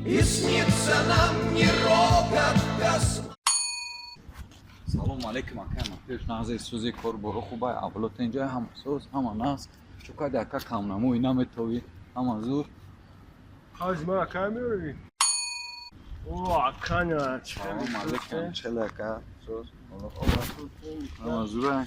И снится нам не рокот космоса. سلام علیکم اکم پیش نازی سوزی کار برو خوبه اولات اینجا هم سوز هم ناس چوکا دکا کم نمو اینا میتوی هم زور How's my camera? Oh, I can't. سلام علیکم چلکا سوز هم زور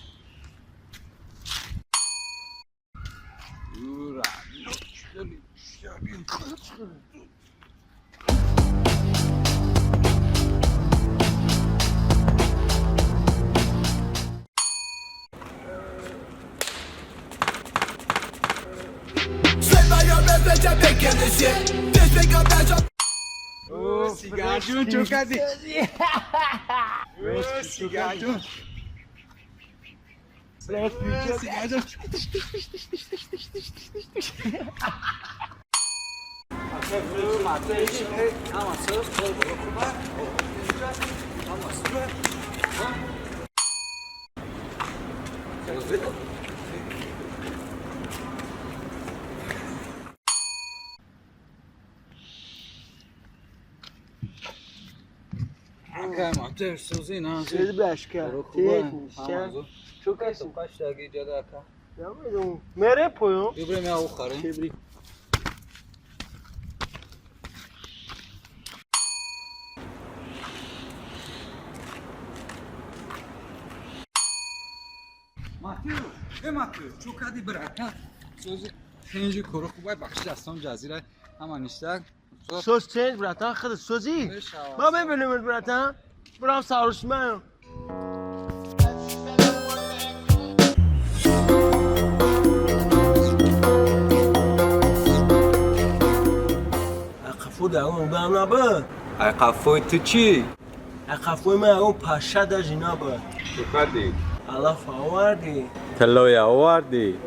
Sigarcun çok hadi. Sigarcun. Sigarcun. Ama söz kol okuma. Ama söz. Akam سوزی نه Seni başka. Sen çok esin. kaç dakika جدا aka Yavrum, nereye koyuyorsun? İbrahim ya uxarı Tebrik. Mateo çok hadi bırak ha sözü خیلی کارو خوبه بخش دستان جزیره همان نیستن Söz change bratan, kız sözü. Ben benim bratan. Buram sarhoşmayım. Akafu da اون bana bak. قفای تو چی؟ Akafu من اون پاشا da jina bak. چوکا دی Allah favour di. تلوی آوردی